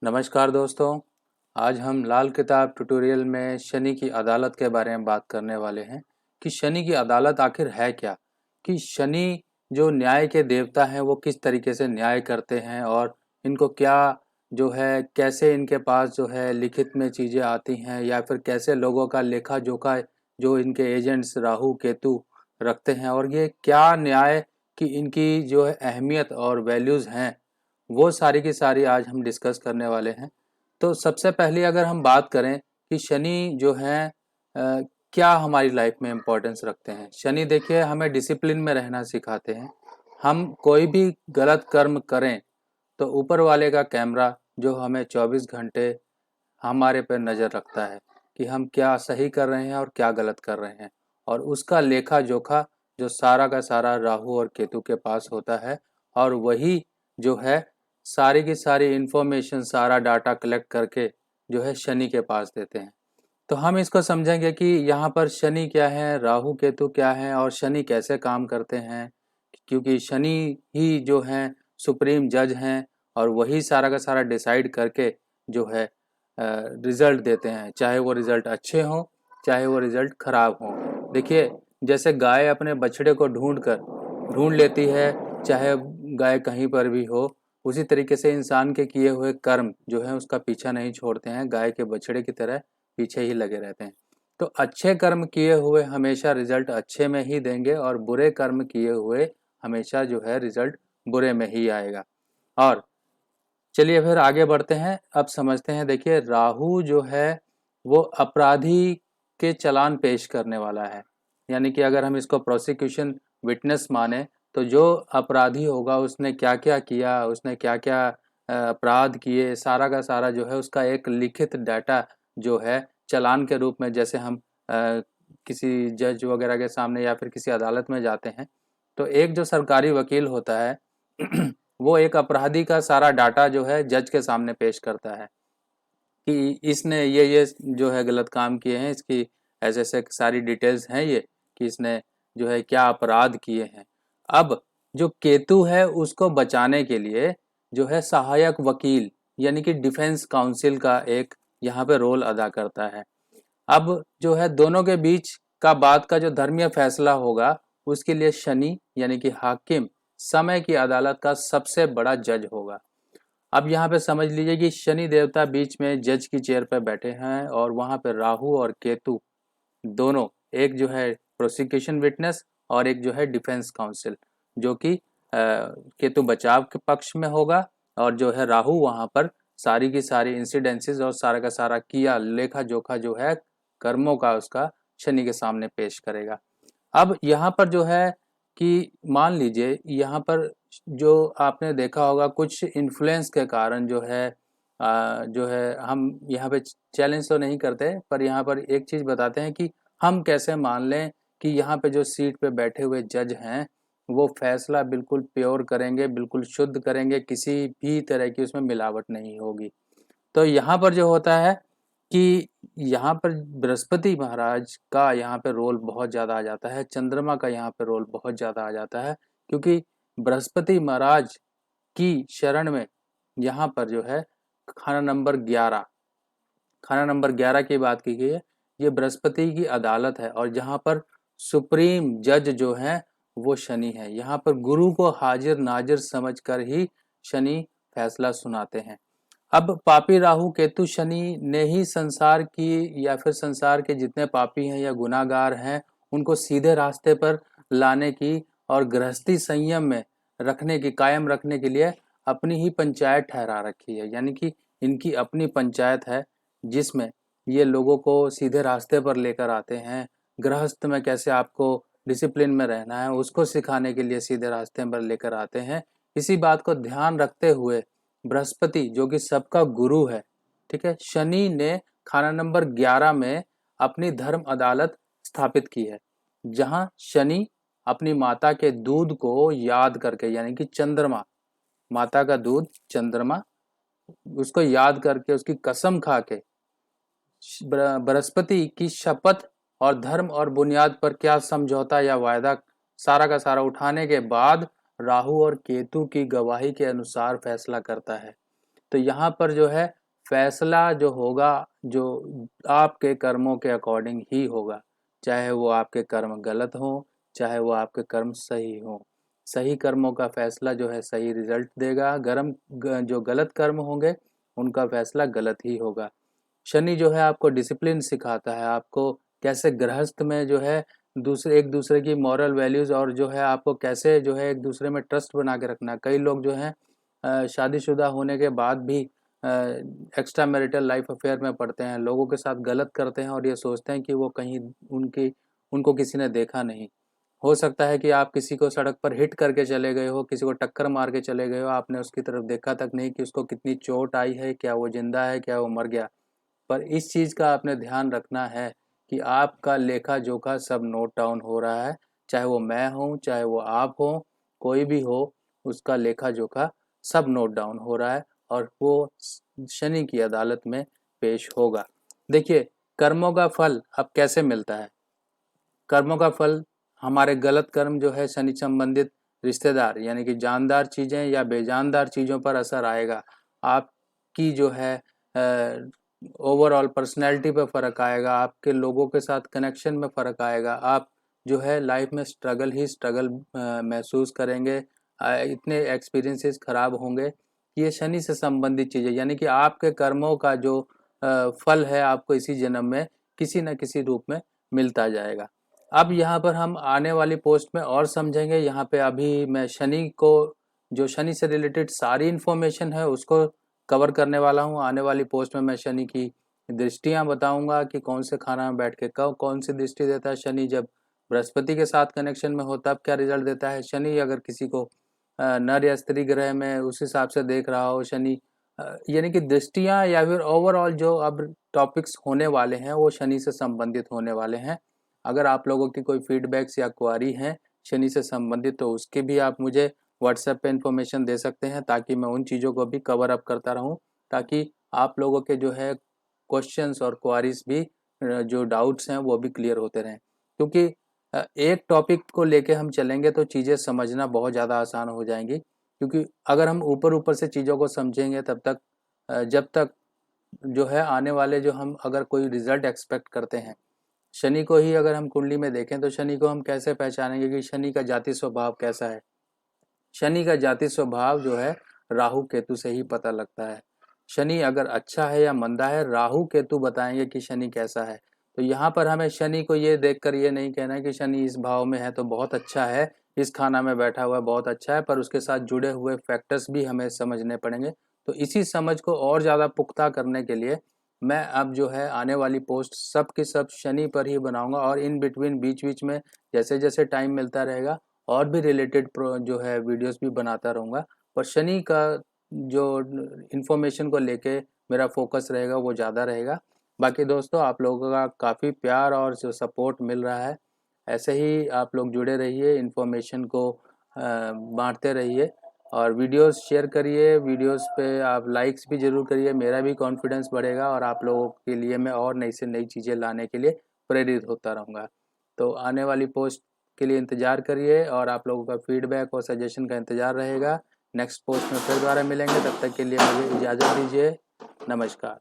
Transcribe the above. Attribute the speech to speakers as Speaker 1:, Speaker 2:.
Speaker 1: नमस्कार दोस्तों। आज हम लाल किताब ट्यूटोरियल में शनि की अदालत के बारे में बात करने वाले हैं कि शनि की अदालत आखिर है क्या, कि शनि जो न्याय के देवता हैं वो किस तरीके से न्याय करते हैं और इनको क्या जो है कैसे इनके पास जो है लिखित में चीज़ें आती हैं या फिर कैसे लोगों का लेखा जोखा जो इनके एजेंट्स राहु केतु रखते हैं और ये क्या न्याय की इनकी जो है अहमियत और वैल्यूज़ हैं, वो सारी की सारी आज हम डिस्कस करने वाले हैं। तो सबसे पहले अगर हम बात करें कि शनि जो है क्या हमारी लाइफ में इम्पोर्टेंस रखते हैं। शनि देखिए हमें डिसिप्लिन में रहना सिखाते हैं। हम कोई भी गलत कर्म करें तो ऊपर वाले का कैमरा जो हमें 24 घंटे हमारे पर नज़र रखता है कि हम क्या सही कर रहे हैं और क्या गलत कर रहे हैं, और उसका लेखा जोखा जो सारा का सारा राहु और केतु के पास होता है। और वही जो है सारी की सारी इंफॉर्मेशन सारा डाटा कलेक्ट करके जो है शनि के पास देते हैं। तो हम इसको समझेंगे कि यहाँ पर शनि क्या है, राहु केतु क्या है और शनि कैसे काम करते हैं, क्योंकि शनि ही जो हैं सुप्रीम जज हैं और वही सारा का सारा डिसाइड करके जो है रिजल्ट देते हैं, चाहे वो रिजल्ट अच्छे हों चाहे वो रिजल्ट खराब हों। देखिए जैसे गाय अपने बछड़े को ढूंढ लेती है, चाहे गाय कहीं पर भी हो, उसी तरीके से इंसान के किए हुए कर्म जो है उसका पीछा नहीं छोड़ते हैं, गाय के बछड़े की तरह पीछे ही लगे रहते हैं। तो अच्छे कर्म किए हुए हमेशा रिजल्ट अच्छे में ही देंगे और बुरे कर्म किए हुए हमेशा जो है रिजल्ट बुरे में ही आएगा। और चलिए फिर आगे बढ़ते हैं, अब समझते हैं। देखिए राहु जो है वो अपराधी के चालान पेश करने वाला है, यानी कि अगर हम इसको प्रोसिक्यूशन विटनेस माने तो जो अपराधी होगा उसने क्या क्या किया, उसने क्या क्या अपराध किए, सारा का सारा जो है उसका एक लिखित डाटा जो है चालान के रूप में, जैसे हम किसी जज वगैरह के सामने या फिर किसी अदालत में जाते हैं तो एक जो सरकारी वकील होता है वो एक अपराधी का सारा डाटा जो है जज के सामने पेश करता है कि इसने ये जो है गलत काम किए हैं, इसकी ऐसे ऐसे सारी डिटेल्स हैं ये, कि इसने जो है क्या अपराध किए हैं। अब जो केतु है उसको बचाने के लिए जो है सहायक वकील यानी कि डिफेंस काउंसिल का एक यहाँ पे रोल अदा करता है। अब जो है दोनों के बीच का बात का जो धर्मीय फैसला होगा उसके लिए शनि यानी कि हाकिम समय की अदालत का सबसे बड़ा जज होगा। अब यहाँ पे समझ लीजिए कि शनि देवता बीच में जज की चेयर पे बैठे हैं और वहां पे राहु और केतु दोनों, एक जो है प्रोसिक्यूशन विटनेस और एक जो है डिफेंस काउंसिल, जो कि केतु बचाव के पक्ष में होगा और जो है राहु वहां पर सारी की सारी इंसिडेंसेस और सारा का सारा किया लेखा जोखा जो है कर्मों का उसका शनि के सामने पेश करेगा। अब यहाँ पर जो है कि मान लीजिए यहाँ पर जो आपने देखा होगा कुछ इन्फ्लुएंस के कारण जो है हम यहाँ पे चैलेंज तो नहीं करते, पर यहाँ पर एक चीज़ बताते हैं कि हम कैसे मान लें कि यहाँ पे जो सीट पे बैठे हुए जज हैं वो फैसला बिल्कुल प्योर करेंगे, बिल्कुल शुद्ध करेंगे, किसी भी तरह की उसमें मिलावट नहीं होगी। तो यहाँ पर जो होता है कि यहाँ पर बृहस्पति महाराज का यहाँ पे रोल बहुत ज़्यादा आ जाता है, चंद्रमा का यहाँ पे रोल बहुत ज़्यादा आ जाता है, क्योंकि बृहस्पति महाराज की शरण में यहाँ पर जो है खाना नंबर 11 की बात की गई है। ये बृहस्पति की अदालत है और जहाँ पर सुप्रीम जज जो है वो शनि है। यहाँ पर गुरु को हाजिर नाजिर समझकर ही शनि फैसला सुनाते हैं। अब पापी राहु केतु शनि ने ही संसार की या फिर संसार के जितने पापी हैं या गुनाहगार हैं उनको सीधे रास्ते पर लाने की और गृहस्थी संयम में रखने की, कायम रखने के लिए अपनी ही पंचायत ठहरा रखी है। यानी कि इनकी अपनी पंचायत है जिसमें ये लोगों को सीधे रास्ते पर लेकर आते हैं। गृहस्थ में कैसे आपको डिसिप्लिन में रहना है उसको सिखाने के लिए सीधे रास्ते पर लेकर आते हैं। इसी बात को ध्यान रखते हुए बृहस्पति जो कि सबका गुरु है, ठीक है, शनि ने खाना नंबर 11 में अपनी धर्म अदालत स्थापित की है, जहां शनि अपनी माता के दूध को याद करके, यानी कि चंद्रमा, माता का दूध चंद्रमा, उसको याद करके उसकी कसम खा के बृहस्पति की शपथ और धर्म और बुनियाद पर क्या समझौता या वायदा सारा का सारा उठाने के बाद राहु और केतु की गवाही के अनुसार फैसला करता है। तो यहाँ पर जो है फैसला जो होगा जो आपके कर्मों के अकॉर्डिंग ही होगा, चाहे वो आपके कर्म गलत हों चाहे वो आपके कर्म सही हों। सही कर्मों का फैसला जो है सही रिजल्ट देगा, जो गलत कर्म होंगे उनका फैसला गलत ही होगा। शनि जो है आपको डिसिप्लिन सिखाता है, आपको कैसे गृहस्थ में जो है एक दूसरे की मॉरल वैल्यूज़ और जो है आपको कैसे जो है एक दूसरे में ट्रस्ट बना के रखना है। कई लोग जो हैं शादीशुदा होने के बाद भी एक्स्ट्रा मैरिटल लाइफ अफेयर में पड़ते हैं, लोगों के साथ गलत करते हैं और ये सोचते हैं कि वो कहीं उनको किसी ने देखा नहीं। हो सकता है कि आप किसी को सड़क पर हिट करके चले गए हो, किसी को टक्कर मार के चले गए हो, आपने उसकी तरफ देखा तक नहीं कि उसको कितनी चोट आई है, क्या वो जिंदा है, क्या वो मर गया। पर इस चीज़ का आपने ध्यान रखना है कि आपका लेखा जोखा सब नोट डाउन हो रहा है, चाहे वो मैं हूँ चाहे वो आप हो, कोई भी हो, उसका लेखा जोखा सब नोट डाउन हो रहा है और वो शनि की अदालत में पेश होगा। देखिए, कर्मों का फल अब कैसे मिलता है। कर्मों का फल, हमारे गलत कर्म जो है शनि संबंधित रिश्तेदार यानी कि जानदार चीज़ें या बेजानदार चीज़ों पर असर आएगा। आपकी जो है ओवरऑल पर्सनैलिटी पे फ़र्क आएगा, आपके लोगों के साथ कनेक्शन में फ़र्क आएगा, आप जो है लाइफ में स्ट्रगल ही स्ट्रगल महसूस करेंगे। इतने एक्सपीरियंसेस ख़राब होंगे। ये शनि से संबंधित चीज़ें यानी कि आपके कर्मों का जो फल है आपको इसी जन्म में किसी न किसी रूप में मिलता जाएगा। अब यहाँ पर हम आने वाली पोस्ट में और समझेंगे। यहाँ पे अभी मैं शनि को, जो शनि से रिलेटेड सारी इन्फॉर्मेशन है उसको कवर करने वाला हूँ। आने वाली पोस्ट में मैं शनि की दृष्टियाँ बताऊंगा कि कौन से खाना में बैठ के कब कौन सी दृष्टि देता है शनि, जब बृहस्पति के साथ कनेक्शन में हो तब क्या रिजल्ट देता है शनि, अगर किसी को नर या स्त्री ग्रह में उस हिसाब से देख रहा हो शनि, यानी कि दृष्टियाँ या फिर ओवरऑल जो अब टॉपिक्स होने वाले हैं वो शनि से संबंधित होने वाले हैं। अगर आप लोगों की कोई फीडबैक्स या क्वारी हैं शनि से संबंधित तो उसके भी आप मुझे व्हाट्सएप पे इन्फॉर्मेशन दे सकते हैं, ताकि मैं उन चीज़ों को भी कवर अप करता रहूं, ताकि आप लोगों के जो है क्वेश्चंस और क्वारीज भी जो डाउट्स हैं वो भी क्लियर होते रहें। क्योंकि एक टॉपिक को लेके हम चलेंगे तो चीज़ें समझना बहुत ज़्यादा आसान हो जाएंगी। क्योंकि अगर हम ऊपर ऊपर से चीज़ों को समझेंगे तब तक जब तक जो है आने वाले जो हम अगर कोई रिजल्ट एक्सपेक्ट करते हैं, शनि को ही अगर हम कुंडली में देखें तो शनि को हम कैसे पहचानेंगे कि शनि का जाति स्वभाव कैसा है। शनि का जाति स्वभाव जो है राहु केतु से ही पता लगता है। शनि अगर अच्छा है या मंदा है, राहु केतु बताएंगे कि शनि कैसा है। तो यहाँ पर हमें शनि को ये देखकर ये नहीं कहना है कि शनि इस भाव में है तो बहुत अच्छा है, इस खाना में बैठा हुआ बहुत अच्छा है, पर उसके साथ जुड़े हुए फैक्टर्स भी हमें समझने पड़ेंगे। तो इसी समझ को और ज़्यादा पुख्ता करने के लिए मैं अब जो है आने वाली पोस्ट सब की सब शनि पर ही बनाऊंगा, और इन बिटवीन बीच बीच में जैसे जैसे टाइम मिलता रहेगा और भी रिलेटेड जो है वीडियोस भी बनाता रहूँगा। पर शनि का जो इन्फॉर्मेशन को लेके मेरा फोकस रहेगा वो ज़्यादा रहेगा। बाकी दोस्तों, आप लोगों का काफ़ी प्यार और जो सपोर्ट मिल रहा है, ऐसे ही आप लोग जुड़े रहिए, इन्फॉर्मेशन को बांटते रहिए और वीडियोस शेयर करिए। वीडियोस पे आप लाइक्स भी ज़रूर करिए, मेरा भी कॉन्फिडेंस बढ़ेगा और आप लोगों के लिए मैं और नई से नई चीज़ें लाने के लिए प्रेरित होता रहूँगा। तो आने वाली पोस्ट के लिए इंतज़ार करिए और आप लोगों का फीडबैक और सजेशन का इंतज़ार रहेगा। नेक्स्ट पोस्ट में फिर दोबारा मिलेंगे, तब तक के लिए मुझे इजाज़त दीजिए। नमस्कार।